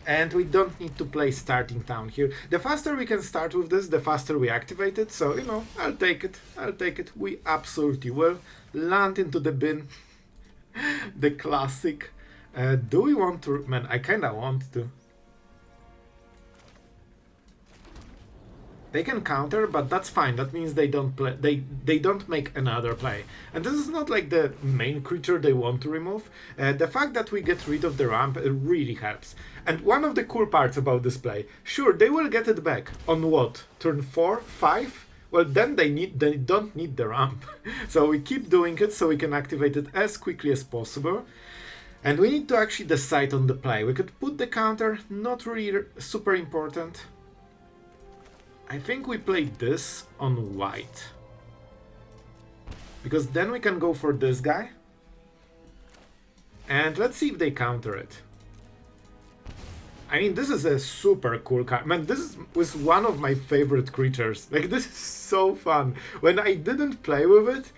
And we don't need to play starting town here. The faster we can start with this, the faster we activate it. So, you know, I'll take it. I'll take it. We absolutely will. Land into the bin. The classic. Do we want to... Man, I kind of want to. They can counter, but that's fine. That means they don't play. They don't make another play. And this is not like the main creature they want to remove. The fact that we get rid of the ramp really helps. And one of the cool parts about this play, sure, they will get it back on what, turn 4, 5. Well, then they don't need the ramp. So we keep doing it so we can activate it as quickly as possible. And we need to actually decide on the play. We could put the counter, not really super important. I think we play this on white. Because then we can go for this guy. And let's see if they counter it. I mean, this is a super cool card. Man, this was one of my favorite creatures. Like, this is so fun. When I didn't play with it,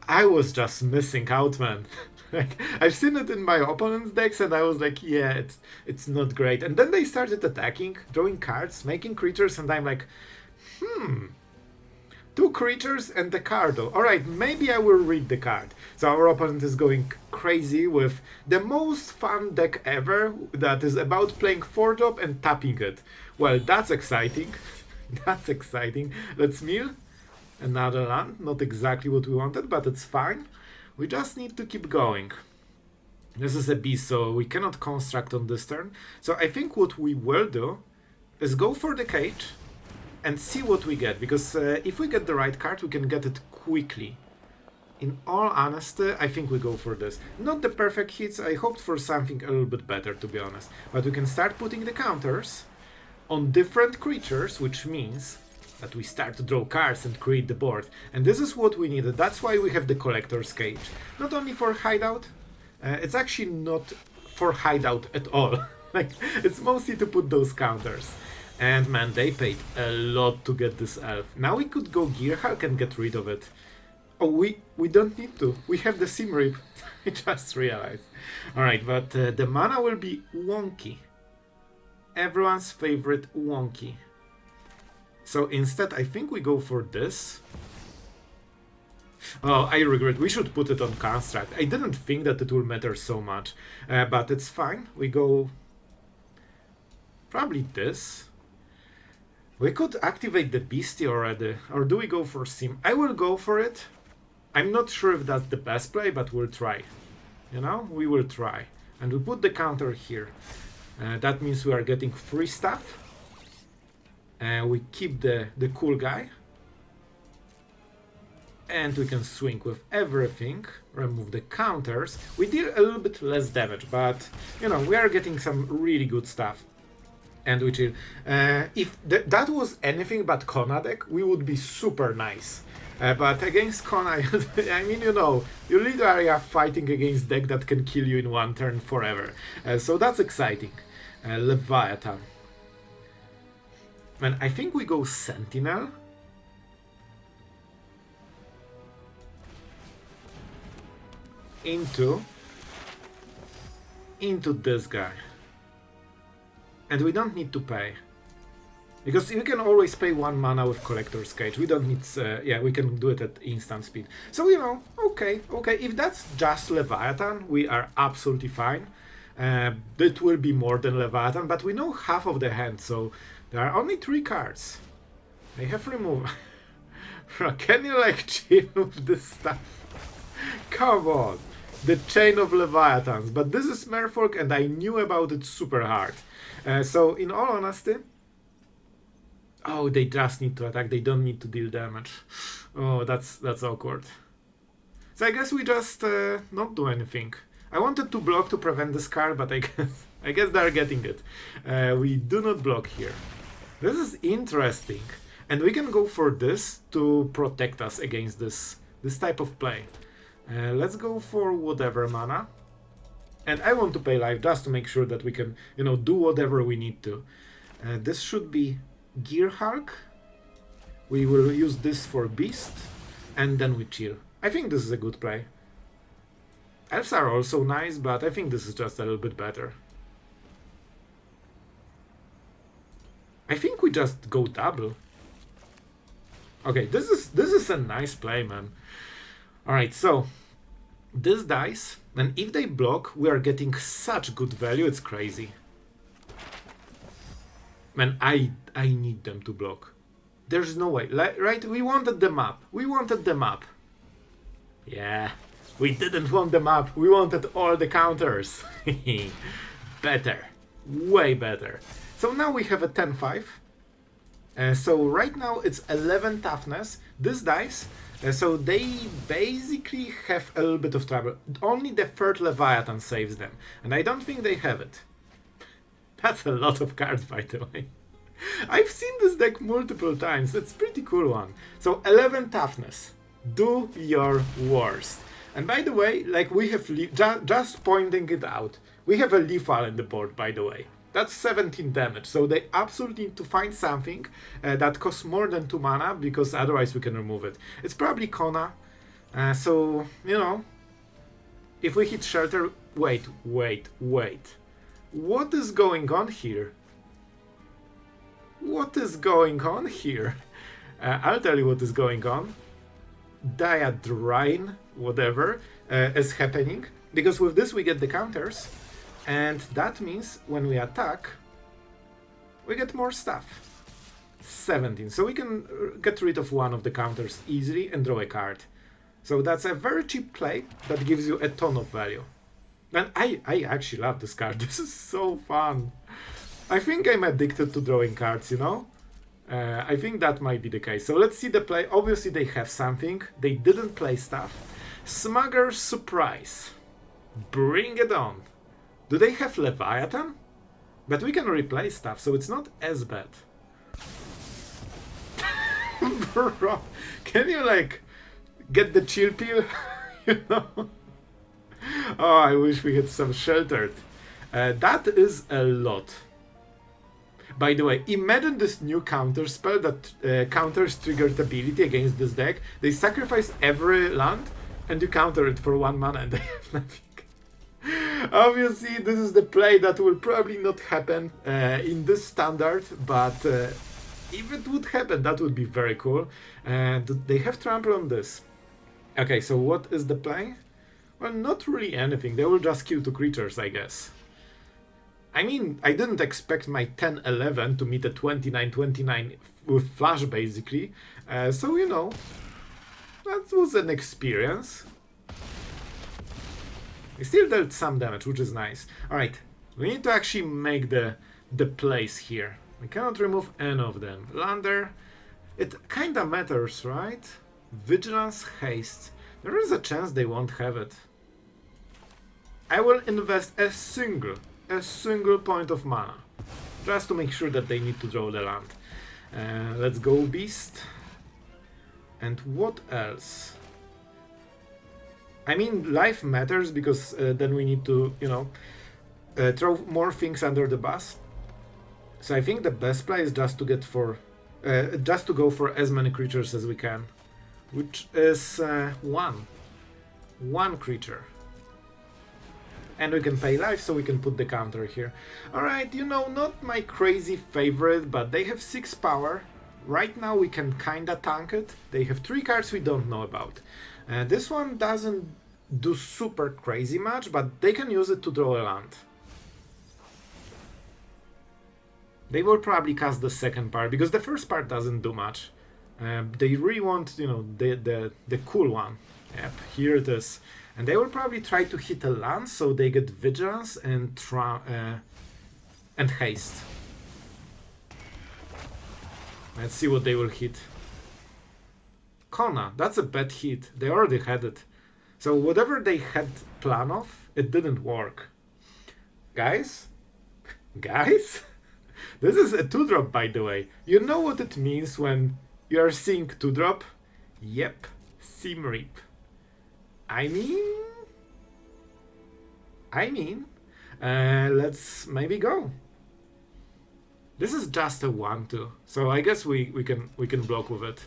I was just missing out, man. Like, I've seen it in my opponent's decks and I was like, yeah, it's not great. And then they started attacking, drawing cards, making creatures, and I'm like, 2 creatures and the card though. Alright, maybe I will read the card. So our opponent is going crazy with the most fun deck ever that is about playing 4-drop and tapping it. Well, that's exciting. That's exciting. Let's mill. Another land. Not exactly what we wanted, but it's fine. We just need to keep going. This is a beast, so we cannot construct on this turn. So I think what we will do is go for the cage and see what we get. Because if we get the right card, we can get it quickly. In all honesty, I think we go for this. Not the perfect hits, I hoped for something a little bit better, to be honest. But we can start putting the counters on different creatures, which means that we start to draw cards and create the board. And this is what we needed. That's why we have the Collector's Cage. Not only for hideout, it's actually not for hideout at all. Like, it's mostly to put those counters. And man, they paid a lot to get this elf. Now we could go Gearhulk and get rid of it. Oh, we don't need to. We have the Sim Rip. I just realized. Alright, but the mana will be wonky. Everyone's favorite wonky. So instead, I think we go for this. Oh, I regret. We should put it on construct. I didn't think that it will matter so much. But it's fine. We go... probably this. We could activate the Beastie already. Or do we go for Sim? I will go for it. I'm not sure if that's the best play, but we'll try. You know? We will try. And we put the counter here. That means we are getting free stuff. We keep the cool guy. And we can swing with everything. Remove the counters. We deal a little bit less damage, but, you know, we are getting some really good stuff. And we chill. If that was anything but Kona deck, we would be super nice. But against Kona, I mean, you know, you literally are fighting against deck that can kill you in one turn forever. So that's exciting. Leviathan. Man, I think we go Sentinel. Into this guy. And we don't need to pay. Because you can always pay 1 mana with Collector's Cage. We don't need... yeah, we can do it at instant speed. So, you know, okay. If that's just Leviathan, we are absolutely fine. It will be more than Leviathan, but we know half of the hand, so there are only 3 cards. They have removed... Can you, like, chill with this stuff? Come on! The Chain of Leviathans. But this is Merfolk, and I knew about it super hard. So, in all honesty... Oh, they just need to attack, they don't need to deal damage. Oh, that's awkward. So I guess we just not do anything. I wanted to block to prevent this card, but I guess they're getting it. We do not block here. This is interesting. And we can go for this to protect us against this type of play. Let's go for whatever mana. And I want to pay life just to make sure that we can, you know, do whatever we need to. This should be Gearhulk. We will use this for Beast. And then we chill. I think this is a good play. Elves are also nice, but I think this is just a little bit better. I think we just go double. Okay, this is a nice play, man. Alright, so this dice, and if they block, we are getting such good value, it's crazy. Man, I need them to block. There's no way, right? We wanted the map. We wanted the map. Yeah, we didn't want the map. We wanted all the counters. Better. Way better. So now we have a 10-5. So right now it's 11 toughness. This dice, so they basically have a little bit of trouble. Only the third Leviathan saves them. And I don't think they have it. That's a lot of cards, by the way. I've seen this deck multiple times. It's a pretty cool one. So 11 toughness. Do your worst. And by the way, like we have just pointing it out, we have a lethal in the board, by the way. That's 17 damage. So they absolutely need to find something that costs more than 2 mana, because otherwise we can remove it. It's probably Kona. So, you know, if we hit Shelter... Wait. What is going on here? What is going on here? I'll tell you what is going on. Dyadrine, whatever, is happening. Because with this we get the counters. And that means when we attack, we get more stuff. 17. So we can get rid of one of the counters easily and draw a card. So that's a very cheap play that gives you a ton of value. And I actually love this card. This is so fun. I think I'm addicted to drawing cards, you know? I think that might be the case. So let's see the play. Obviously they have something. They didn't play stuff. Smugger's Surprise. Bring it on. Do they have Leviathan? But we can replay stuff, so it's not as bad. Bro, can you like get the chill pill? You know? Oh, I wish we had some sheltered. That is a lot. By the way, imagine this new counter spell that counters triggered ability against this deck. They sacrifice every land and you counter it for 1 mana and they have nothing. Obviously, this is the play that will probably not happen in this standard, but if it would happen, that would be very cool. And they have trample on this. Okay, so what is the play? Well, not really anything. They will just kill 2 creatures, I guess. I mean, I didn't expect my 10-11 to meet a 29-29 with flash, basically. So, you know, that was an experience. I still dealt some damage, which is nice. Alright, we need to actually make the plays here. We cannot remove any of them. Lander, it kinda matters, right? Vigilance, Haste. There is a chance they won't have it. I will invest a single point of mana. Just to make sure that they need to draw the land. Let's go Beast. And what else? I mean, life matters because then we need to, you know, throw more things under the bus. So I think the best play is just to get for, just to go for as many creatures as we can, which is one creature. And we can pay life, so we can put the counter here. Alright, you know, not my crazy favorite, but they have 6 power. Right now we can kinda tank it. They have 3 cards we don't know about. This one doesn't do super crazy much, but they can use it to draw a land. They will probably cast the second part, because the first part doesn't do much. They really want, you know, the cool one. Yep, here it is. And they will probably try to hit a land, so they get Vigilance and Haste. Let's see what they will hit. Kona, that's a bad hit. They already had it. So whatever they had plan of, it didn't work. Guys? Guys? This is a 2-drop, by the way. You know what it means when you are seeing 2-drop? Yep, Sim Reap. I mean, let's maybe go. This is just a 1-2, so I guess we can block with it.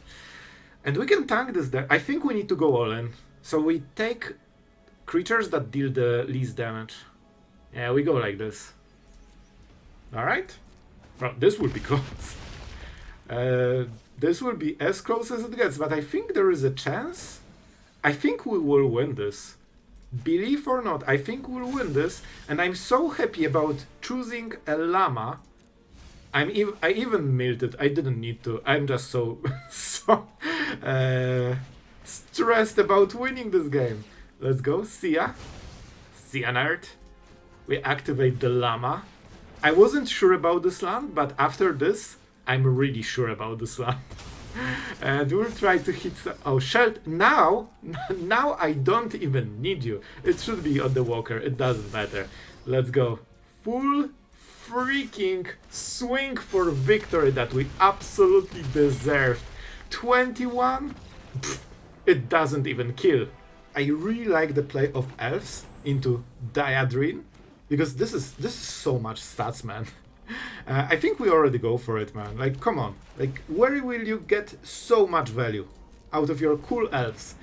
And we can tank this deck. I think we need to go all in. So we take creatures that deal the least damage. Yeah, we go like this. Alright. Well, this will be close. This will be as close as it gets, but I think there is a chance. I think we will win this. Believe or not, I think we'll win this, and I'm so happy about choosing a llama. I even milled it. I didn't need to. I'm just so stressed about winning this game. Let's go. See ya. See ya, nerd. We activate the llama. I wasn't sure about this land, but after this, I'm really sure about this land. And we'll try to hit some... Oh, Shelt, now I don't even need you. It should be on the walker, it doesn't matter. Let's go. Full freaking swing for victory that we absolutely deserved. 21? Pfft, it doesn't even kill. I really like the play of elves into Dyadrine, because this is so much stats, man. I think we already go for it, man. Like, come on. Like, where will you get so much value out of your cool elves?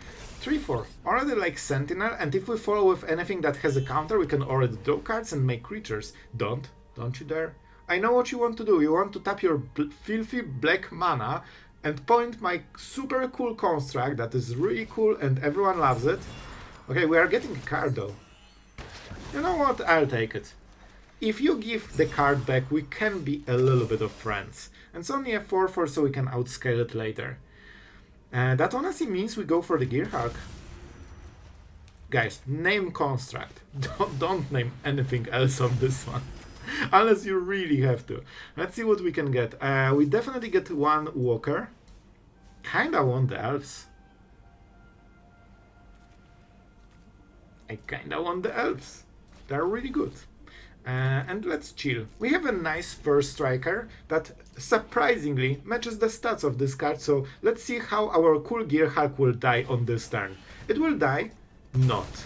3-4. Already like Sentinel, and if we follow with anything that has a counter, we can already draw cards and make creatures. Don't you dare. I know what you want to do. You want to tap your filthy black mana and point my super cool construct that is really cool and everyone loves it. Okay, we are getting a card though. You know what? I'll take it. If you give the card back, we can be a little bit of friends. And it's only a 4-4, so we can outscale it later. That honestly means we go for the Gearhulk. Guys, name construct. Don't name anything else on this one. Unless you really have to. Let's see what we can get. We definitely get one walker. Kinda want the elves. I kinda want the elves. They're really good. And let's chill. We have a nice first striker that surprisingly matches the stats of this card, so let's see how our cool Gearhulk will die on this turn. It will die? Not.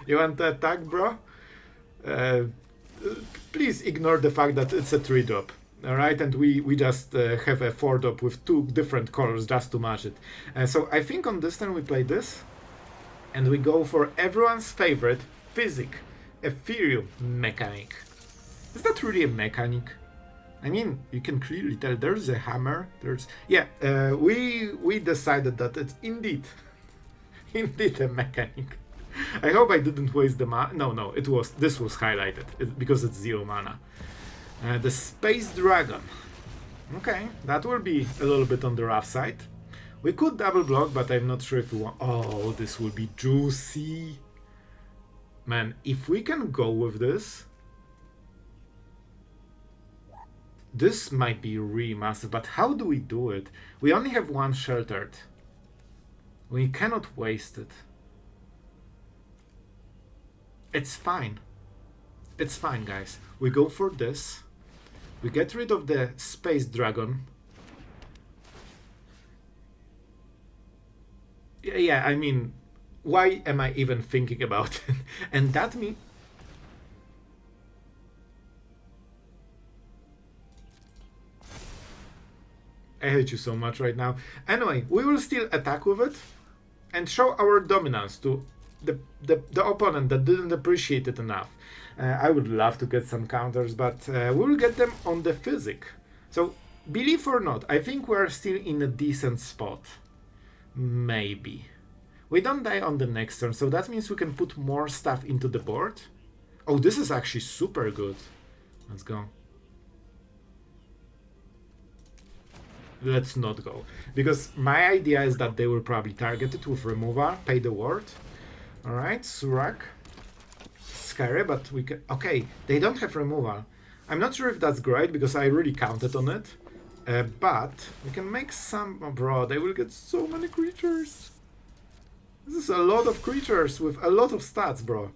You want to attack, bro? Please ignore the fact that it's a 3-drop. Alright, and we just have a 4-drop with 2 different colors just to match it. So I think on this turn we play this, and we go for everyone's favorite, Fizik. Etherium mechanic. Is that really a mechanic? I mean, you can clearly tell there's a hammer. Yeah. We decided that it's indeed a mechanic. I hope I didn't waste the mana. No, this was highlighted because it's 0 mana. The Space Dragon. Okay, that will be a little bit on the rough side. We could double block, but I'm not sure if we want. Oh, this will be juicy. Man, if we can go with this, this might be really massive, but how do we do it? We only have one sheltered. We cannot waste it. It's fine. It's fine, guys. We go for this. We get rid of the Space Dragon. Yeah, I mean... Why am I even thinking about it? And that means... I hate you so much right now. Anyway, we will still attack with it and show our dominance to the opponent that didn't appreciate it enough. I would love to get some counters, but we will get them on the Fizik. So, believe or not, I think we're still in a decent spot. Maybe. We don't die on the next turn, so that means we can put more stuff into the board. Oh, this is actually super good. Let's go. Let's not go. Because my idea is that they will probably target it with removal, pay the ward. Alright, Surak. Scary, but we can... Okay, they don't have removal. I'm not sure if that's great, because I really counted on it. But we can make some... Oh, bro, they will get so many creatures. This is a lot of creatures with a lot of stats, bro.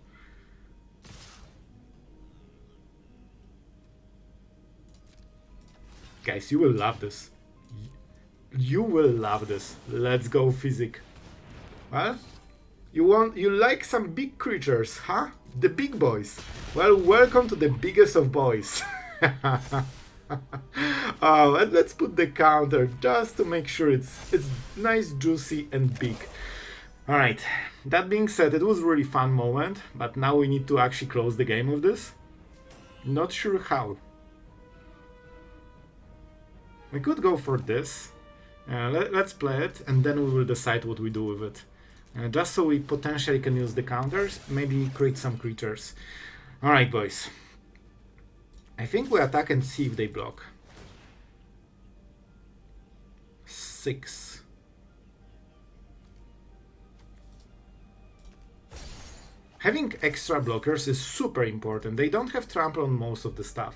Guys, you will love this. You will love this. Let's go, Fizik. Well, you like some big creatures, huh? The big boys. Well, welcome to the biggest of boys. Oh, and let's put the counter just to make sure it's nice, juicy, and big. Alright, that being said, it was a really fun moment, but now we need to actually close the game with this. Not sure how. We could go for this. Let's play it, and then we will decide what we do with it. Just so we potentially can use the counters, maybe create some creatures. Alright, boys. I think we attack and see if they block. 6. Having extra blockers is super important. They don't have trample on most of the stuff.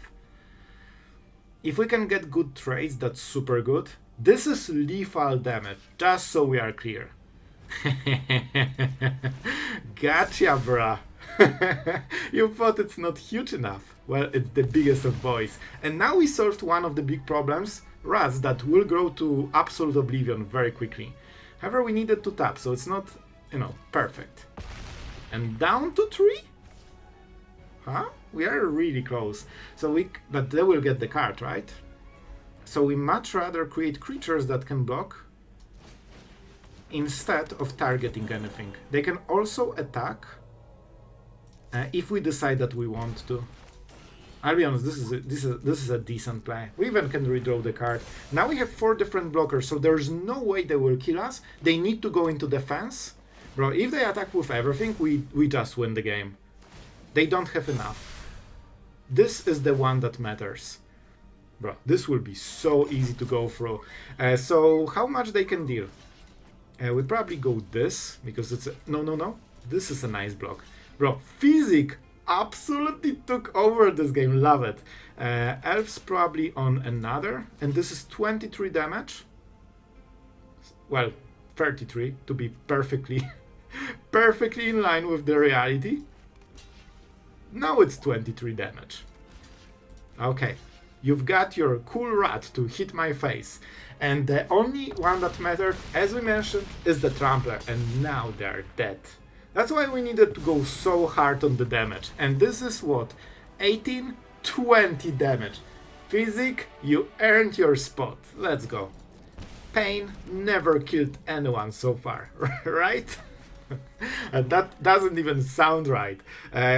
If we can get good trades, that's super good. This is lethal damage, just so we are clear. Gotcha, bruh. You thought it's not huge enough. Well, it's the biggest of boys. And now we solved one of the big problems, rats that will grow to absolute oblivion very quickly. However, we needed to tap, so it's not, perfect. And down to 3? Huh? We are really close. But they will get the card, right? So we much rather create creatures that can block instead of targeting anything. They can also attack if we decide that we want to. I'll be honest, this is a decent play. We even can redraw the card. Now we have 4 different blockers, so there's no way they will kill us. They need to go into defense. Bro, if they attack with everything, we just win the game. They don't have enough. This is the one that matters. Bro, this will be so easy to go through. So how much they can deal? We probably go this, because it's a... No. This is a nice block. Bro, Fizik absolutely took over this game. Love it. Elves probably on another. And this is 23 damage. Well, 33 to be perfectly in line with the reality. Now it's 23 damage. Okay. You've got your cool rat to hit my face. And the only one that mattered, as we mentioned, is the Trampler. And now they're dead. That's why we needed to go so hard on the damage. And this is what? 18, 20 damage. Fizik, you earned your spot. Let's go. Pain never killed anyone so far, right? That doesn't even sound right.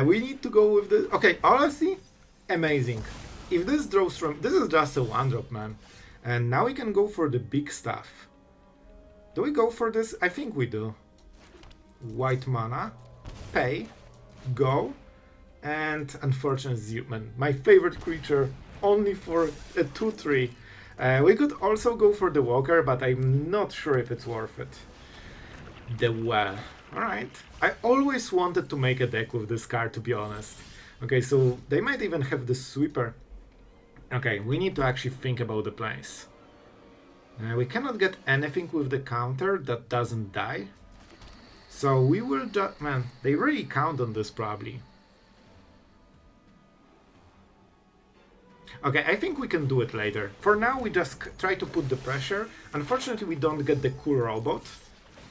We need to go with the... Okay, honestly, amazing. If this draws from... This is just a 1-drop, man. And now we can go for the big stuff. Do we go for this? I think we do. White mana. Pay. Go. And unfortunately, Human. My favorite creature. Only for a 2-3. We could also go for the Walker, but I'm not sure if it's worth it. The Well. Alright. I always wanted to make a deck with this card, to be honest. Okay, so they might even have the Sweeper. Okay, we need to actually think about the plays. We cannot get anything with the counter that doesn't die. So we will just... Man, they really count on this probably. Okay, I think we can do it later. For now, we just try to put the pressure. Unfortunately, we don't get the cool robot.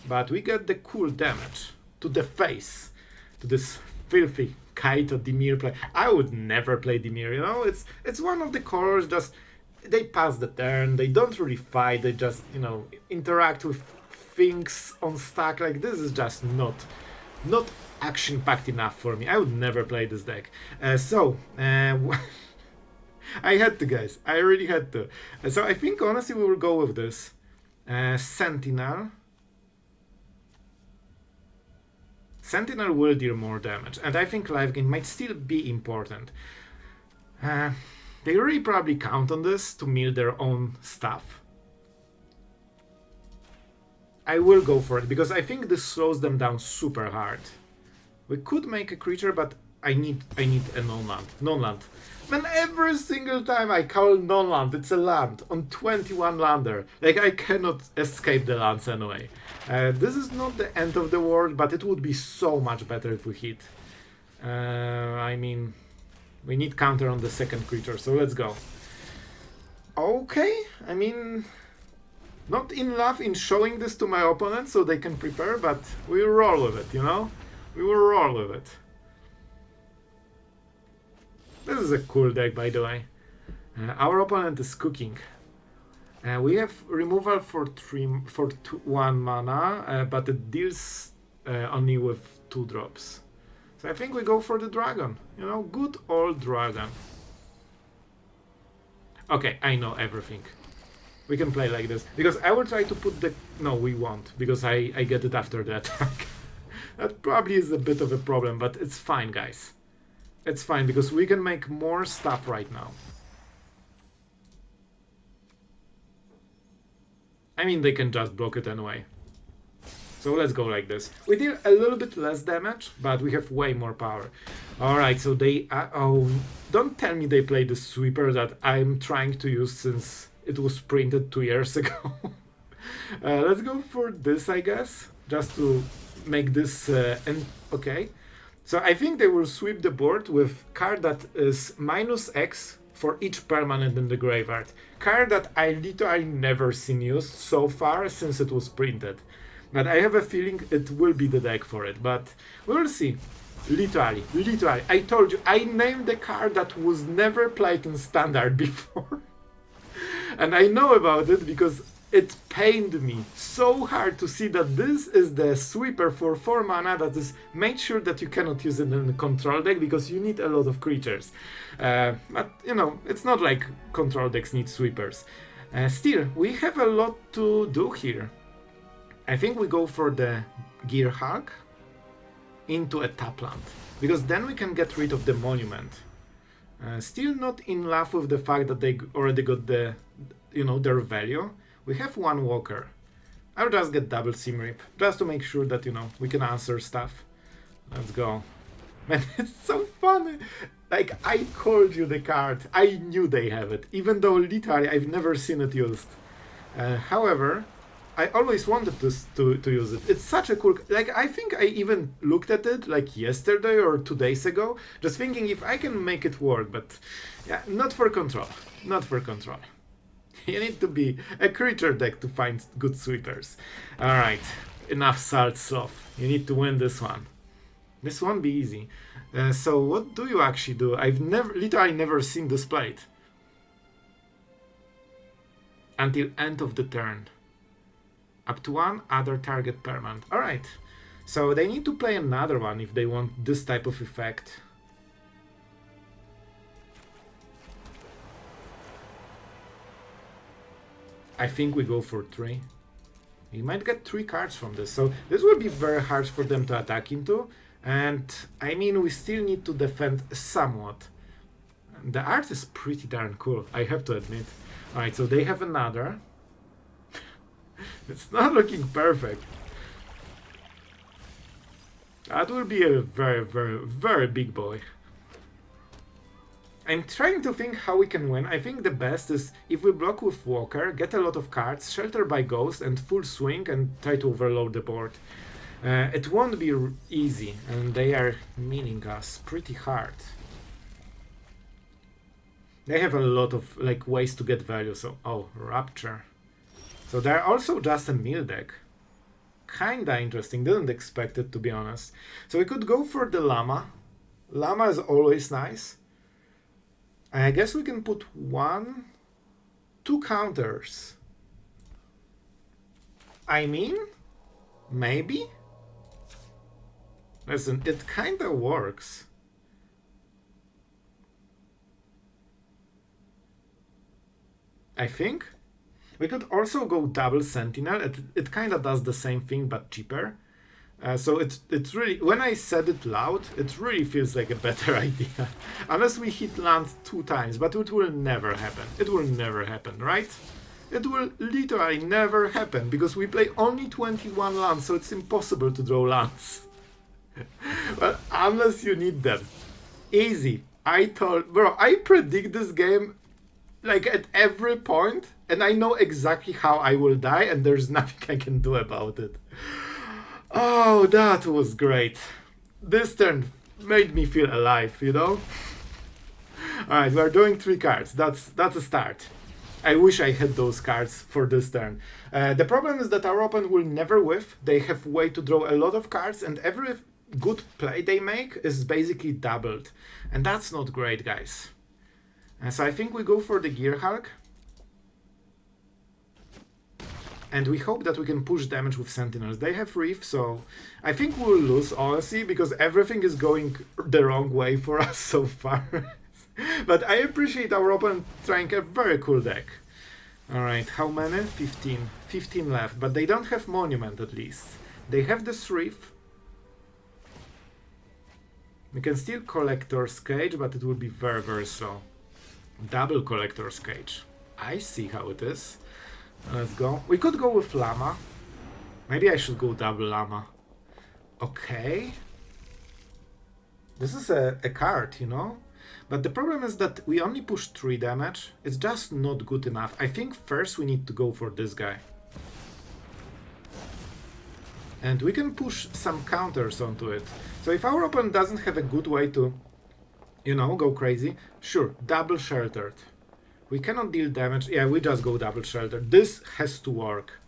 But we get the cool damage to the face. To this filthy Kaito Dimir play. I would never play Dimir, It's one of the colors, just... They pass the turn, they don't really fight, they just, interact with things on stack. Like, this is just not action-packed enough for me. I would never play this deck. I had to, guys. I really had to. So I think, honestly, we will go with this. Sentinel. Sentinel will deal more damage, and I think life gain might still be important. They really probably count on this to mill their own stuff. I will go for it, because I think this slows them down super hard. We could make a creature, but I need a non-land. Non-land. Man, every single time I call non-land, it's a land on 21 lander. Like, I cannot escape the lands anyway. This is not the end of the world, but it would be so much better if we hit. I mean, we need counter on the second creature, so let's go. Okay, I mean, not in love in showing this to my opponent so they can prepare, but we will roll with it, We will roll with it. This is a cool deck, by the way. Our opponent is cooking. We have removal for 1 mana, but it deals only with 2 drops. So I think we go for the dragon. You know, good old dragon. Okay, I know everything. We can play like this. Because I will try to put the... No, we won't. Because I get it after the attack. That probably is a bit of a problem, but it's fine, guys. It's fine, because we can make more stuff right now. I mean, they can just block it anyway. So let's go like this. We deal a little bit less damage, but we have way more power. Alright, so they... oh, don't tell me they play the sweeper that I'm trying to use since it was printed 2 years ago. Let's go for this, I guess. Just to make this... okay. So I think they will sweep the board with card that is -X for each permanent in the graveyard. Card that I literally never seen used so far since it was printed. But I have a feeling it will be the deck for it, but we will see. Literally. I told you, I named the card that was never played in Standard before. And I know about it because it pained me so hard to see that this is the sweeper for 4 mana that is made sure that you cannot use it in the control deck because you need a lot of creatures. But, you know, it's not like control decks need sweepers. Still, we have a lot to do here. I think we go for the Gearhulk into a tapland, because then we can get rid of the monument. Still not in love with the fact that they already got the, you know, their value. We have 1 walker. I'll just get double Simrip, just to make sure that, you know, we can answer stuff. Let's go. Man, it's so funny. Like, I called you the card. I knew they have it, even though literally I've never seen it used. However, I always wanted to use it. It's such a cool... Like, I think I even looked at it, like, yesterday or 2 days ago, just thinking if I can make it work, but... Yeah, not for control. Not for control. You need to be a creature deck to find good sweepers. Alright, enough Salt Sloth. You need to win this one. This won't be easy. So what do you actually do? I've literally never seen this played. Until end of the turn. Up to 1 other target permanent. Alright. So they need to play another one if they want this type of effect. I think we go for 3. We might get 3 cards from this. So this will be very hard for them to attack into. And I mean, we still need to defend somewhat. The art is pretty darn cool, I have to admit. Alright, so they have another. It's not looking perfect. That will be a very, very, very big boy. I'm trying to think how we can win. I think the best is if we block with Walker, get a lot of cards, Shelter by Ghost, and full swing and try to overload the board. It won't be easy, and they are meaning us pretty hard. They have a lot of like ways to get value, so... Oh, Rapture. So they're also just a mill deck. Kinda interesting, didn't expect it to be honest. So we could go for the Llama. Llama is always nice. I guess we can put 2 counters. I mean, maybe? Listen, it kinda works. I think. We could also go double Sentinel. It kinda does the same thing but cheaper. So it's really, when I said it loud, it really feels like a better idea. Unless we hit land 2 times, but it will never happen. It will never happen, right? It will literally never happen, because we play only 21 lands, so it's impossible to draw lands. Well, unless you need them. Easy. Bro, I predict this game like at every point, and I know exactly how I will die, and there's nothing I can do about it. Oh, that was great. This turn made me feel alive, you know? Alright, we're doing 3 cards. That's a start. I wish I had those cards for this turn. The problem is that our opponent will never whiff. They have way to draw a lot of cards, and every good play they make is basically doubled. And that's not great, guys. So I think we go for the Gearhulk. And we hope that we can push damage with Sentinels. They have Reef, so I think we'll lose, honestly, because everything is going the wrong way for us so far. But I appreciate our opponent trying a very cool deck. Alright, how many? 15. 15 left, but they don't have Monument at least. They have this Reef. We can still Collector's Cage, but it will be very, very slow. Double Collector's Cage. I see how it is. Let's go. We could go with Llama. Maybe I should go double Llama. Okay. This is a card, you know? But the problem is that we only push 3 damage. It's just not good enough. I think first we need to go for this guy. And we can push some counters onto it. So if our opponent doesn't have a good way to, you know, go crazy, sure, double sheltered. We cannot deal damage. Yeah, we just go double sheltered. This has to work.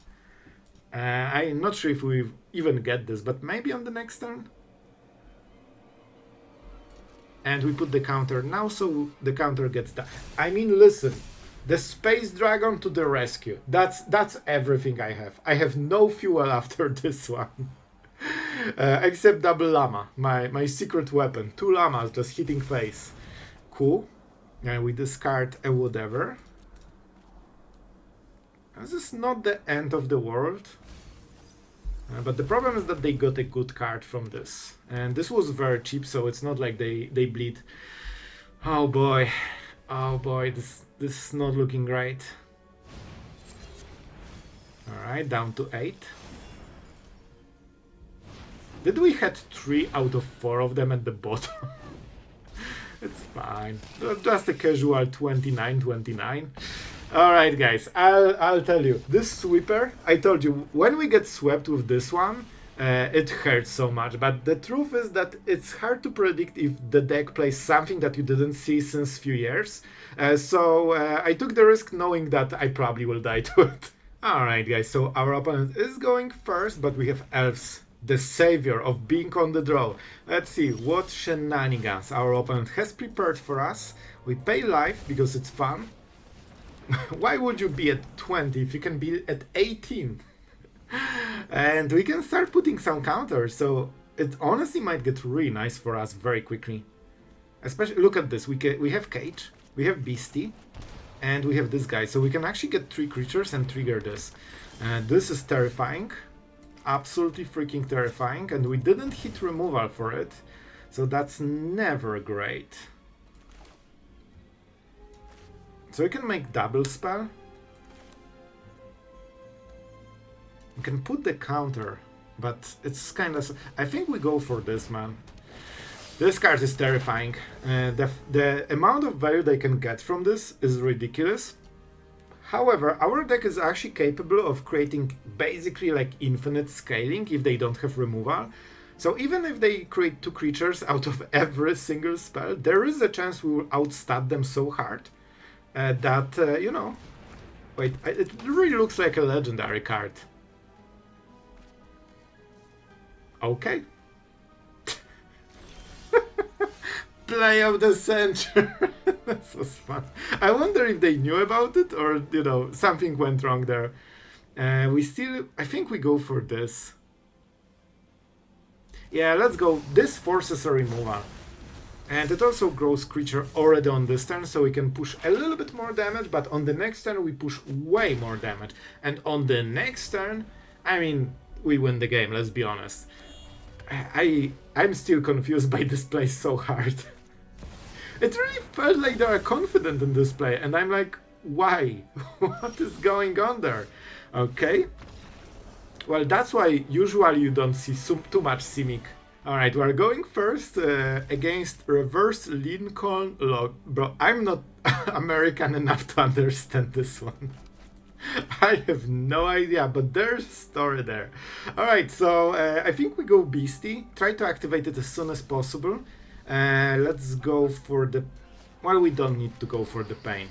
I'm not sure if we even get this, but maybe on the next turn. And we put the counter now, so the counter gets done. I mean, listen. The Space Dragon to the rescue. That's everything I have. I have no fuel after this one. Except double Llama, my secret weapon. 2 llamas just hitting face. Cool. And we discard a whatever. This is not the end of the world. But the problem is that they got a good card from this. And this was very cheap, so it's not like they bleed. Oh boy. Oh boy, this is not looking great. Alright, down to 8. Did we had 3 out of 4 of them at the bottom? It's fine. Just a casual 29-29. Alright guys, I'll tell you. This sweeper, I told you, when we get swept with this one, it hurts so much. But the truth is that it's hard to predict if the deck plays something that you didn't see since few years. So I took the risk knowing that I probably will die to it. Alright guys, so our opponent is going first, but we have Elves, the savior of being on the draw. Let's see what shenanigans our opponent has prepared for us. We pay life because it's fun. Why would you be at 20 if you can be at 18? And we can start putting some counters, so it honestly might get really nice for us very quickly. Especially, look at this, we have Cage, we have Beastie, and we have this guy, so we can actually get 3 creatures and trigger this. And this is terrifying, absolutely freaking terrifying, and we didn't hit removal for it, so that's never great. So we can make double spell. We can put the counter, but it's kind of... I think we go for this, man. This card is terrifying. The amount of value they can get from this is ridiculous. However, our deck is actually capable of creating basically like infinite scaling if they don't have removal. So even if they create 2 creatures out of every single spell, there is a chance we will outstat them so hard that, you know... Wait, it really looks like a legendary card. Okay. Play of the century. This was fun. I wonder if they knew about it or, you know, something went wrong there. I think we go for this. Yeah, let's go. This forces a removal. And it also grows creature already on this turn, so we can push a little bit more damage, but on the next turn we push way more damage. And on the next turn, I mean, we win the game, let's be honest. I'm still confused by this play so hard. It really felt like they are confident in this play, and I'm like, why? What is going on there? Okay. Well, that's why usually you don't see too much Simic. Alright, we're going first against Reverse Lincoln Log. Bro, I'm not American enough to understand this one. I have no idea, but there's a story there. Alright, so I think we go Beastie. Try to activate it as soon as possible. Let's go for the... Well, we don't need to go for the pain.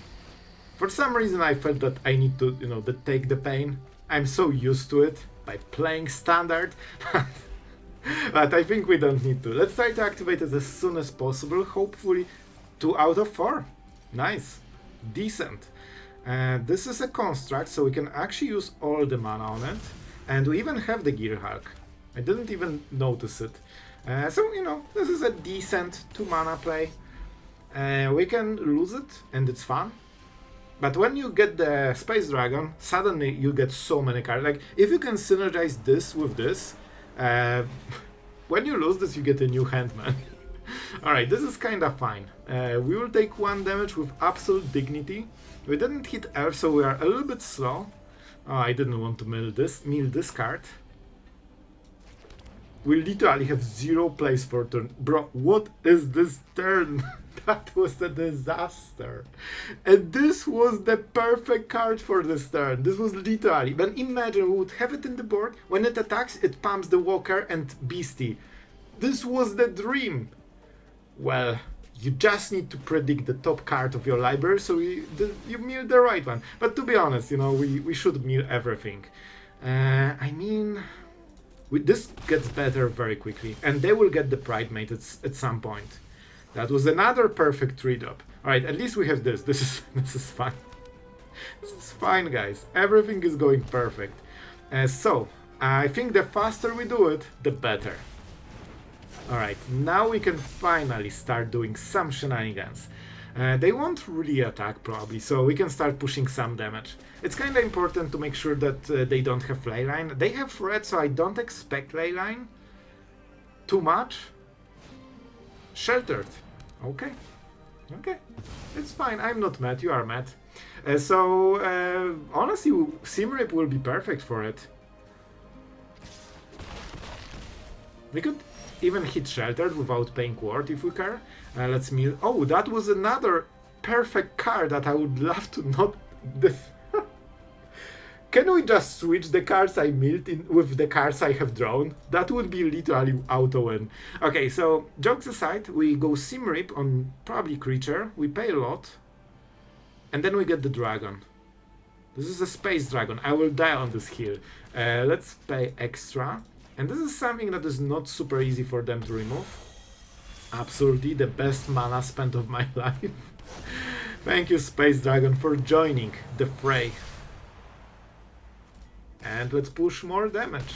For some reason I felt that I need to, you know, take the pain. I'm so used to it by playing standard. But I think we don't need to. Let's try to activate it as soon as possible. Hopefully 2 out of 4. Nice. Decent. This is a construct, so we can actually use all the mana on it. And we even have the Gearhulk. I didn't even notice it. So, you know, this is a decent 2 mana play. We can lose it, and it's fun. But when you get the Space Dragon, suddenly you get so many cards. Like, if you can synergize this with this, when you lose this, you get a new hand, man. Alright, this is kinda fine. We will take 1 damage with absolute dignity. We didn't hit Elf, so we are a little bit slow. Oh, I didn't want to mill this card. We literally have 0 place for turn. Bro, what is this turn? That was a disaster. And this was the perfect card for this turn. This was literally, but imagine we would have it in the board. When it attacks, it pumps the Walker and Beastie. This was the dream. Well, you just need to predict the top card of your library, so you mill the right one. But to be honest, you know, we should mill everything. I mean, this gets better very quickly, and they will get the Pride Mate at some point. That was another perfect 3-drop. Alright, at least we have this. This is fine. This is fine, guys. Everything is going perfect. So, I think the faster we do it, the better. Alright, now we can finally start doing some shenanigans. They won't really attack probably, so we can start pushing some damage. It's kinda important to make sure that they don't have Leyline. They have red, so I don't expect Leyline too much. Sheltered. Okay. Okay. It's fine. I'm not mad. You are mad. Honestly, Simrip will be perfect for it. We could even hit Sheltered without paying Ward if we care. Let's mill. Oh, that was another perfect card that I would love to not... Can we just switch the cards I milled in with the cards I have drawn? That would be literally auto-win. Okay, so jokes aside, we go Simrip on probably creature, we pay a lot, and then we get the dragon. This is a space dragon, I will die on this hill. Let's pay extra, and this is something that is not super easy for them to remove. Absolutely the best mana spent of my life. Thank you, Space Dragon, for joining the fray. And let's push more damage.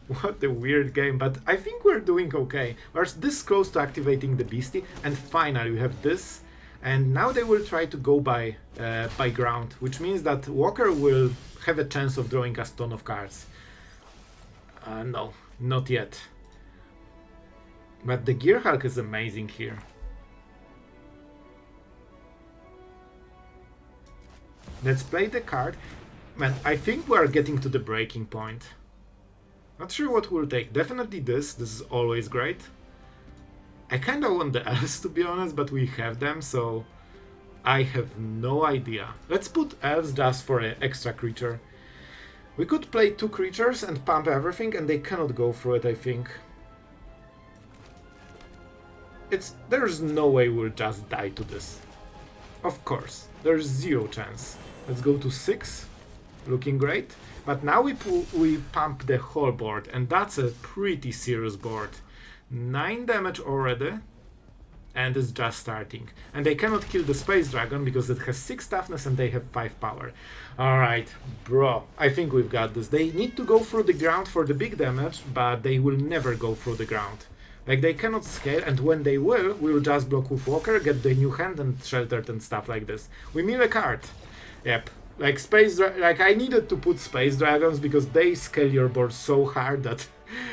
What a weird game, but I think we're doing okay. We're this close to activating the Beastie, and finally we have this. And now they will try to go by ground, which means that Walker will have a chance of drawing a ton of cards. No, not yet. But the Gearhulk is amazing here. Let's play the card. Man, I think we are getting to the breaking point. Not sure what we'll take. Definitely this. This is always great. I kinda want the elves, to be honest, but we have them, so I have no idea. Let's put elves just for an extra creature. We could play 2 creatures and pump everything, and they cannot go through it, I think. There's no way we'll just die to this. Of course, there's 0 chance. Let's go to 6. Looking great. But now we pump the whole board, and that's a pretty serious board. 9 damage already, and it's just starting. And they cannot kill the Space Dragon because it has 6 toughness and they have 5 power. Alright, bro, I think we've got this. They need to go through the ground for the big damage, but they will never go through the ground. Like, they cannot scale, and when they will, we will just block with Walker, get the new hand and sheltered and stuff like this. We mill a card. Yep. Like I needed to put Space Dragons because they scale your board so hard that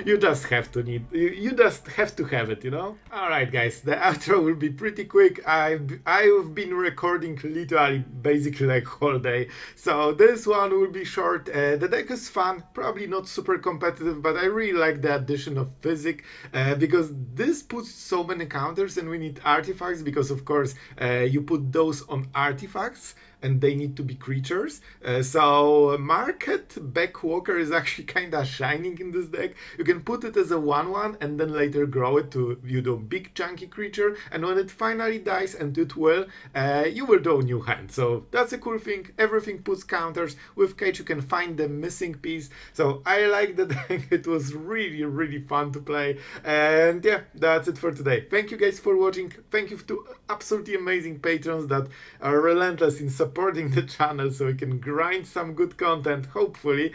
you just have to have it, you know? Alright guys, the outro will be pretty quick. I've been recording literally basically like whole day, so this one will be short. The deck is fun, probably not super competitive, but I really like the addition of Fizik because this puts so many counters, and we need artifacts because of course you put those on artifacts and they need to be creatures. So Marketback Walker is actually kinda shining in this deck. You can put it as a 1/1 and then later grow it to, you know, big chunky creature, and when it finally dies, and it will, you will draw a new hand. So that's a cool thing. Everything puts counters. With Cage you can find the missing piece. So I like the deck. It was really fun to play. And yeah, that's it for today. Thank you guys for watching. Thank you to absolutely amazing patrons that are relentless in supporting the channel so we can grind some good content, hopefully.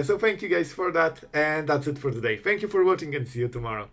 So thank you guys for that, and that's it for today. Thank you for watching, and see you tomorrow.